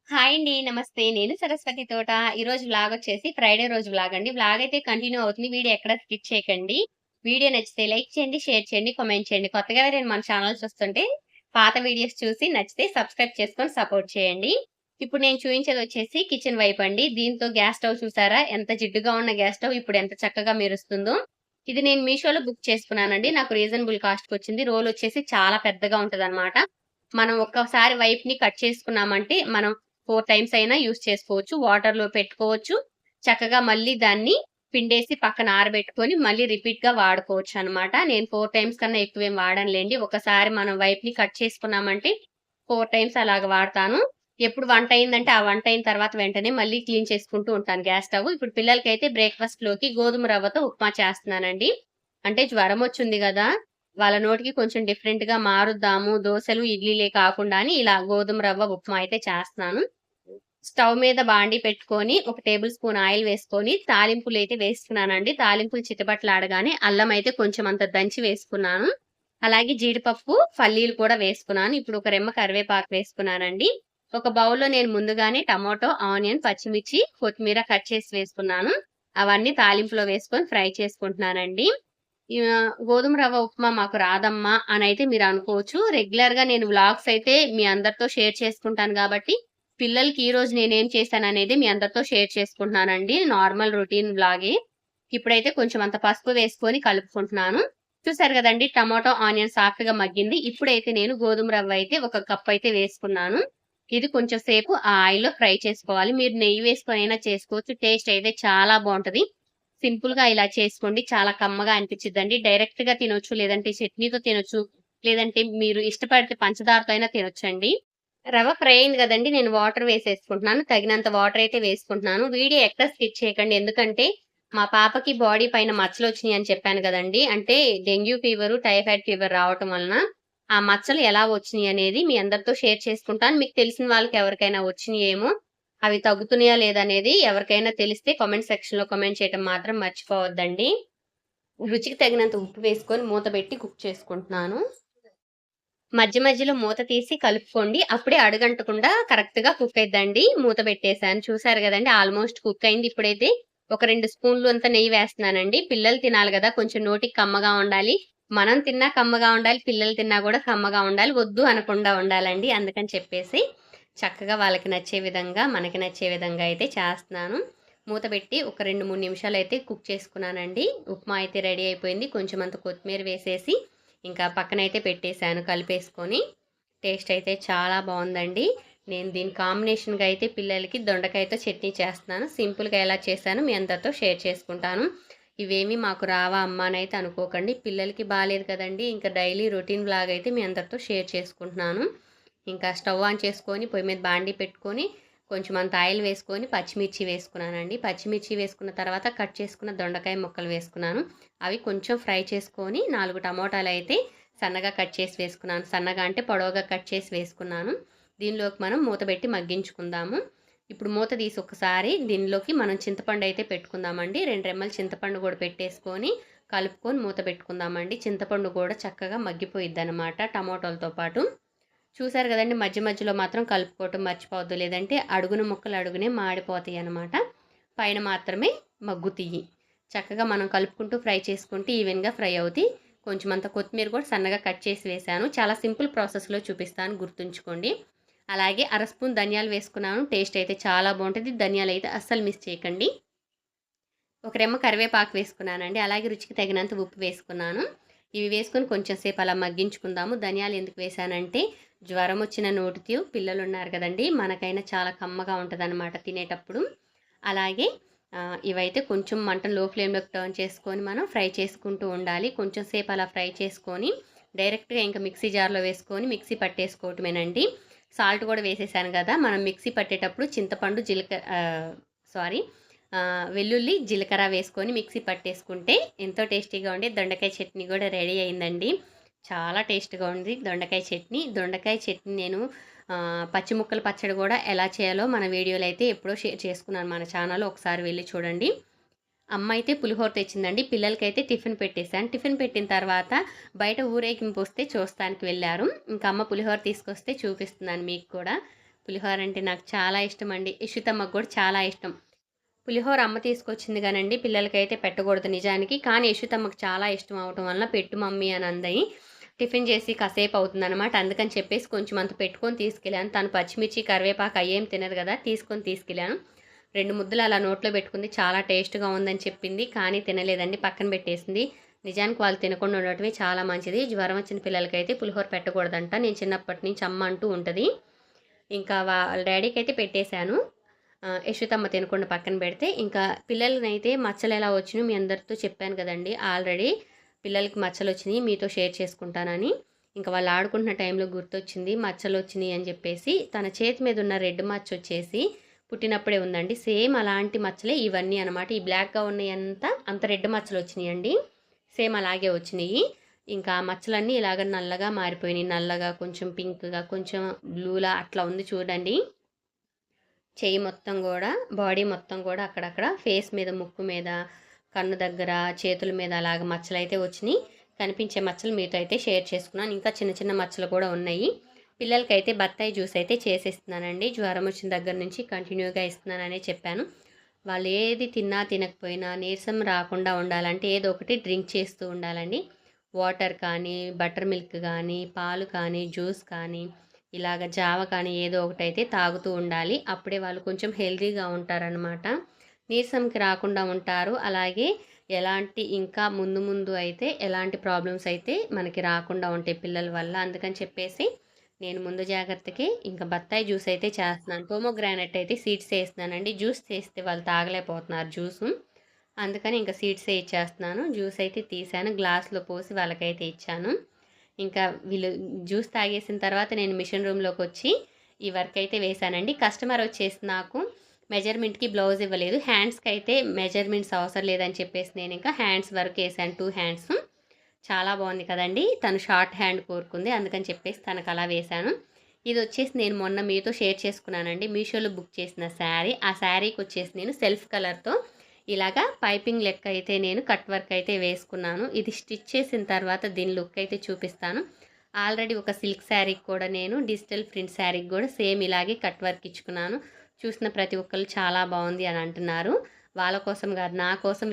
Hi అండి. నమస్తే. నేను సరస్వతి తోట. ఈరోజు వ్లాగొచ్చేసి ఫ్రైడే రోజు వ్లాగ్ అండి. వ్లాగ్ అయితే కంటిన్యూ అవుతుంది. వీడియో ఎక్కడ స్కిప్ చేయకండి. వీడియో నచ్చితే లైక్ చేయండి, షేర్ చేయండి, కామెంట్ చేయండి. కొత్తగా ఎవరైనా మన ఛానల్ చూస్తుంటే పాత వీడియోస్ చూసి నచ్చితే సబ్స్క్రైబ్ చేసుకొని సపోర్ట్ చేయండి. ఇప్పుడు నేను చూయించేదొచ్చేసి కిచెన్ వైప్ అండి. దీంతో గ్యాస్ స్టవ్ చూసారా? ఎంత జిడ్డుగా ఉన్న గ్యాస్ స్టవ్ ఇప్పుడు ఎంత చక్కగా మెరుస్తుందో. ఇది నేను మీషోలో బుక్ చేసుకున్నానండి. నాకు రీజనబుల్ కాస్ట్‌కొచ్చింది. రోలొచ్చేసి చాలా పెద్దగా ఉంటదనమాట. మనం ఒక్కసారి వైప్‌ని కట్ చేసుకున్నామంటే మనం 4 టైమ్స్ అయినా యూజ్ చేసుకోవచ్చు. వాటర్‌లో పెట్టుకోవచ్చు. చక్కగా మళ్ళీ దాన్ని పిండేసి పక్కన ఆరబెట్టుకొని మళ్ళీ రిపీట్‌గా వాడుకోవచ్చనమాట. నేను 4 టైమ్స్ కన్నా ఎక్కువేం వాడనులెండి. ఒకసారి మనం వైప్‌ని కట్ చేసుకున్నామంటే 4 టైమ్స్ అలాగా వాడతాను. ఎప్పుడు వంట అయిందంటే, ఆ వంట అయిన తర్వాత వెంటనే మళ్ళీ క్లీన్ చేసుకుంటూ ఉంటాను గ్యాస్ స్టవ్. ఇప్పుడు పిల్లలకైతే బ్రేక్‌ఫాస్ట్‌లోకి గోధుమ రవ్వతో ఉప్మా చేస్తున్నానండి. అంటే జ్వరమొచ్చింది గదా! వాళ్ళ నోటికి కొంచెం డిఫరెంట్‌గా మారుద్దాము. దోసలు, ఇడ్లీలే కాకుండా అని ఇలా గోధుమ రవ్వ ఉప్మా అయితే చేస్తున్నాను. స్టవ్ మీద బాండీ పెట్టుకొని, ఒక టేబుల్ స్పూన్ ఆయిల్ వేసుకొని, తాలింపులైతే వేస్తున్నానండి. తాలింపులు చిటపటలాడగానే అల్లం అయితే కొంచెం అంత దంచి వేసుకున్నాను. అలాగే జీడిపప్పు, పల్లీలు కూడా వేసుకున్నాను. ఇప్పుడు ఒక రెమ్మ కరివేపాకు వేసుకున్నానండి. ఒక బౌల్‌లో నేను ముందుగానే టమాటో, ఆనియన్, పచ్చిమిర్చి, కొత్తిమీర కట్ చేసి వేసుకున్నాను. అవన్నీ తాలింపులో వేసుకొని ఫ్రై చేసుకుంటున్నానండి. గోధుమ రవ్వ ఉప్మా మాకు రాదమ్మా అనైతే మీరనుకోవచ్చు. రెగ్యులర్‌గా నేను వ్లాగ్స్ అయితే మీ అందరితో షేర్ చేసుకుంటాను గాబట్టి, పిల్లలకి ఈరోజు నేనేం చేశాననేది మీ అందరితో షేర్ చేసుకుంటున్నానండి. నార్మల్ రొటీన్ వ్లాగే. ఇప్పుడైతే కొంచెం అంత పసుపు వేసుకొని కలుపుకుంటున్నాను. చూసారు గదండీ! టమాటో, ఆనియన్ సాఫ్ట్‌గా మగ్గింది. ఇప్పుడైతే నేను గోధుమ రవ్వ అయితే ఒక కప్ అయితే వేసుకున్నాను. ఇది కొంచెం సేపు ఆ ఆయిల్‌లో ఫ్రై చేసుకోవాలి. మీరు నెయ్యి వేసుకొనైనా చేసుకోవచ్చు. టేస్ట్ అయితే చాలా బావుంటది. సింపుల్‌గా ఇలా చేసుకోండి. చాలా కమ్మగా అనిపిచ్చిద్దండి. డైరెక్ట్‌గా తినొచ్చు. లేదంటే చట్నీతో తినొచ్చు. లేదంటే మీరు ఇష్టపడితే పంచదారతో అయినా తినొచ్చండి. రవ్వ ఫ్రై అయింది గదండీ! నేను వాటర్ వేసేసుకుంటున్నాను. తగినంత వాటర్ అయితే వేసుకుంటున్నాను. వీడియో ఎక్కడ స్కిప్ చేయకండి. ఎందుకంటే మా పాపకి బాడీ పైన మచ్చలొచ్చినియి అని చెప్పాను గదండీ! అంటే డెంగ్యూ ఫీవరు, టైఫాయిడ్ ఫీవర్ రావటం వలన ఆ మచ్చలు ఎలా వచ్చినియి అనేది మీ అందరితో షేర్ చేసుకుంటాను. మీకు తెలిసిన వాళ్ళకి ఎవరికైనా వచ్చినియేమో అవి తగ్గుతున్నాయా లేదా అనేది ఎవరికైనా తెలిస్తే కామెంట్ సెక్షన్‌లో కామెంట్ చేయటం మాత్రం మర్చిపోవద్దండి. రుచికి తగినంత ఉప్పు వేసుకొని మూత పెట్టి కుక్ చేసుకుంటున్నాను. మధ్య మధ్యలో మూత తీసి కలుపుకోండి. అప్పుడే అడుగంటకుండా కరెక్ట్‌గా కుక్ అయిద్దండి. మూత పెట్టేసాను. చూసారు గదండీ! ఆల్‌మోస్ట్ కుక్ అయింది. ఇప్పుడైతే ఒక 2 స్పూన్లు అంతా నెయ్యి వేస్తున్నానండి. పిల్లలు తినాలి గదా! కొంచెం నోటికి కమ్మగా ఉండాలి. మనం తిన్నా కమ్మగా ఉండాలి. పిల్లలు తిన్నా గూడా కమ్మగా ఉండాలి. వద్దు అనకుండా ఉండాలండి. అందుకని చెప్పేసి చక్కగా వాళ్ళకి నచ్చే విధంగా, మనకి నచ్చే విధంగా అయితే చేస్తున్నాను. మూత పెట్టి ఒక 2, 3 నిమిషాలయితే కుక్ చేసుకున్నానండి. ఉప్మా అయితే రెడీ అయిపోయింది. కొంచెం అంత కొత్తిమీర వేసేసి ఇంకా పక్కనైతే పెట్టేసాను కలిపేసుకొని. టేస్ట్ అయితే చాలా బావుందండి. నేను దీని కాంబినేషన్‌గా అయితే పిల్లలకి దొండకాయతో చట్నీ చేస్తున్నాను. సింపుల్‌గా ఎలా చేశానో మీ అందరితో షేర్ చేసుకుంటాను. ఇవేమీ మాకు రావా అమ్మా అనైతే అనుకోకండి. పిల్లలకి బాలేదు కదండీ! ఇంకా డైలీ రొటీన్ వ్లాగ్ అయితే మీ అందరితో షేర్ చేసుకుంటున్నాను. ఇంకా స్టవ్ ఆన్ చేసుకొని పొయ్యి మీద బాండీ పెట్టుకొని కొంచెం అంత ఆయిల్ వేసుకొని పచ్చిమిర్చి వేసుకున్నానండి. పచ్చిమిర్చి వేసుకున్న తర్వాత కట్ చేసుకున్న దొండకాయ ముక్కలు వేసుకున్నాను. అవి కొంచెం ఫ్రై చేసుకొని 4 టమోటాలైతే సన్నగా కట్ చేసి వేసుకున్నాను. సన్నగా అంటే పొడవుగా కట్ చేసి వేసుకున్నాను. దీనిలోకి మనం మూత పెట్టి మగ్గించుకుందాము. ఇప్పుడు మూత తీసి ఒకసారి దీనిలోకి మనం చింతపండు అయితే పెట్టుకుందామండి. 2 రెమ్మల చింతపండు కూడా పెట్టేసుకొని కలుపుకొని మూత పెట్టుకుందామండి. చింతపండు కూడా చక్కగా మగ్గిపోయిద్దనమాట టమోటాలతో పాటు. చూసారు కదండీ! మధ్య మధ్యలో మాత్రం కలుపుకోవటం మర్చిపోవద్దు. లేదంటే అడుగున ముక్కలు అడుగునే మాడిపోతాయనమాట. పైన మాత్రమే మగ్గుతియ్యి. చక్కగా మనం కలుపుకుంటూ ఫ్రై చేసుకుంటే ఈవెన్‌గా ఫ్రై అవుతాయి. కొంచెం అంత కొత్తిమీర కూడా సన్నగా కట్ చేసి వేశాను. చాలా సింపుల్ ప్రాసెస్‌లో చూపిస్తాను గుర్తుంచుకోండి. అలాగే అర స్పూన్ ధనియాలు వేసుకున్నాను. టేస్ట్ అయితే చాలా బావుంటది. ధనియాలైతే అస్సలు మిస్ చేయకండి. ఒక రెమ్మ కరివేపాకు వేసుకున్నానండి. అలాగే రుచికి తగినంత ఉప్పు వేసుకున్నాను. ఇవి వేసుకొని కొంచెం సేపు అలా మగ్గించుకుందాము. ధనియాలు ఎందుకు వేశానంటే జ్వరం వచ్చిన నోటితో పిల్లలున్నారు కదండీ! మనకైనా చాలా కమ్మగా ఉంటదనమాట తినేటప్పుడు. అలాగే ఇవైతే కొంచెం మంట లో ఫ్లేమ్‌లోకి టర్న్ చేసుకొని మనం ఫ్రై చేసుకుంటూ ఉండాలి. కొంచెం సేపు అలా ఫ్రై చేసుకొని డైరెక్ట్‌గా ఇంక మిక్సీ జార్‌లో వేసుకొని మిక్సీ పట్టేసుకోవటమేనండి. సాల్ట్ కూడా వేసేసాను గదా! మనం మిక్సీ పట్టేటప్పుడు చింతపండు, సారీ వెల్లుల్లి, జీలకర్ర వేసుకొని మిక్సీ పట్టేసుకుంటే ఎంతో టేస్టీగా ఉండే దొండకాయ చట్నీ కూడా రెడీ అయిందండి. చాలా టేస్ట్‌గా ఉంది దొండకాయ చట్నీ. దొండకాయ చట్నీ నేను పచ్చి ముక్కల పచ్చడి కూడా ఎలా చేయాలో మన వీడియోలో అయితే ఎప్పుడో షేర్ చేసుకున్నాను మన ఛానల్‌లో ఒకసారి వెళ్లి చూడండి. అమ్మ అయితే పులిహోర తెచ్చిందండి. పిల్లలకైతే టిఫిన్ పెట్టేసాను. టిఫిన్ పెట్టిన తర్వాత బయట ఊరేగింపు వస్తే చూస్తానికి వెళ్లారు. ఇంక అమ్మ పులిహోర తీసుకొస్తే చూపిస్తున్నాను మీకు కూడా. పులిహోర అంటే నాకు చాలా ఇష్టమండి. యషితమ్మకు కూడా చాలా ఇష్టం. పులిహోర అమ్మ తీసుకొచ్చింది గానండి, పిల్లలకైతే పెట్టకూడదు నిజానికి. కానీ యషితమ్మకు చాలా ఇష్టం అవ్వటం వలన పెట్టు మమ్మీ అని అంది. టిఫిన్ చేసి కాసేపు అవుతుందనమాట. అందుకని చెప్పేసి కొంచెం అంత పెట్టుకొని తీసుకెళ్ళాను. తను పచ్చిమిర్చి, కరివేపాకు అయ్యేం తినదు కదా! తీసుకెళ్ళాను. 2 ముద్దలు అలా నోట్లో పెట్టుకుంది. చాలా టేస్ట్‌గా ఉందని చెప్పింది. కానీ తినలేదండి. పక్కన పెట్టేసింది. నిజానికి వాళ్ళు తినకుండా ఉండటమే చాలా మంచిది. జ్వరం వచ్చిన పిల్లలకైతే పులిహోర పెట్టకూడదంట. నేను చిన్నప్పటి నుంచి అమ్మ అంటూ ఉంటది. ఇంకా వాళ్ళ డ్యాడీకైతే పెట్టేశాను. యశోదమ్మ తినకుండా పక్కన పెడితే, ఇంకా పిల్లలనైతే మచ్చలెలా వచ్చినాయో మీ అందరితో చెప్పాను కదండీ ఆల్రెడీ. పిల్లలకి మచ్చలొచ్చినియి మీతో షేర్ చేసుకుంటానని. ఇంక వాళ్ళు ఆడుకుంటున్న టైంలో గుర్తొచ్చింది మచ్చలొచ్చినియి అని చెప్పేసి. తన చేతి మీద ఉన్న రెడ్ మచ్చొచ్చేసి పుట్టినప్పుడే ఉందండి. సేమ్ అలాంటి మచ్చలే ఇవన్నీ అనమాట. ఈ బ్లాక్‌గా ఉన్నయంతా అంత రెడ్ మచ్చలొచ్చినియండి. సేమ్ అలాగే వచ్చినియి. ఇంకా ఆ మచ్చలన్నీ ఇలాగ నల్లగా మారిపోయినియి. నల్లగా, కొంచెం పింక్‌గా, కొంచెం బ్లూలా అట్లా ఉంది చూడండి. చెయ్యి మొత్తం గూడా, బాడీ మొత్తం గూడా అక్కడక్కడ ఫేస్ మీద, ముక్కు మీద, కన్ను దగ్గర, చేతుల మీద అలాగ మచ్చలైతే వచ్చినియి. కనిపించే మచ్చలు మీతో అయితే షేర్ చేసుకున్నాను. ఇంకా చిన్న చిన్న మచ్చలు కూడా ఉన్నాయి. పిల్లలకైతే బత్తాయి జ్యూస్ అయితే చేసిస్తున్నానండి. జ్వరం వచ్చిన దగ్గర నుంచి కంటిన్యూగా ఇస్తున్నాననే చెప్పాను. వాళ్ళు ఏది తిన్నా తినకపోయినా నీరసం రాకుండా ఉండాలంటే ఏదో ఒకటి డ్రింక్ చేస్తూ ఉండాలండి. వాటర్ కానీ, బటర్ మిల్క్ కానీ, పాలు కానీ, జ్యూస్ కానీ, ఇలాగ జావ కానీ ఏదో ఒకటైతే తాగుతూ ఉండాలి. అప్పుడే వాళ్ళు కొంచెం హెల్తీగా ఉంటారనమాట. నీరసంకి రాకుండా ఉంటారు. అలాగే ఎలాంటి ఇంకా ముందు ముందు అయితే ఎలాంటి ప్రాబ్లమ్స్ అయితే మనకి రాకుండా ఉంటాయి పిల్లల వల్ల. అందుకని చెప్పేసి నేను ముందు జాగ్రత్తకి ఇంకా బత్తాయి జ్యూస్ అయితే చేస్తున్నాను. పోమోగ్రానైట్ అయితే సీడ్స్ వేస్తున్నానండి. జ్యూస్ చేస్తే వాళ్ళు తాగలేకపోతున్నారు జ్యూసు. అందుకని ఇంకా సీడ్సే ఇచ్చేస్తున్నాను. జ్యూస్ అయితే తీసాను. గ్లాస్‌లో పోసి వాళ్ళకైతే ఇచ్చాను. ఇంకా వీళ్ళు జ్యూస్ తాగేసిన తర్వాత నేను మిషన్ రూమ్‌లోకొచ్చి ఈ వర్క్ అయితే వేశానండి. కస్టమర్ వచ్చేసి నాకు మెజర్‌మెంట్‌కి బ్లౌజ్ ఇవ్వలేదు. హ్యాండ్స్‌కైతే మెజర్‌మెంట్స్ అవసరం లేదని చెప్పేసి నేనింకా హ్యాండ్స్ వరకు ఏసాను 2 హ్యాండ్స్. చాలా బాగుంది కదండీ! తను షార్ట్ హ్యాండ్ కోరుకుంది. అందుకని చెప్పేసి తనకలా వేశాను. ఇదొచ్చేసి నేను మొన్న మీతో షేర్ చేసుకున్నానండి. మీషోలో బుక్ చేసిన శారీ. ఆ శారీకొచ్చేసి నేను సెల్ఫ్ కలర్‌తో ఇలాగా పైపింగ్ లెక్క అయితే నేను కట్ వర్క్ అయితే వేసుకున్నాను. ఇది స్టిచ్ చేసిన తర్వాత దీని లుక్ అయితే చూపిస్తాను. ఆల్రెడీ ఒక సిల్క్ శారీకి కూడా నేను డిజిటల్ ప్రింట్ శారీకి కూడా సేమ్ ఇలాగే కట్ వర్క్ ఇచ్చుకున్నాను. చూసిన ప్రతి ఒక్కళ్ళు చాలా బాగుంది అని అంటున్నారు. వాళ్ళ కోసం కాదు, నా కోసం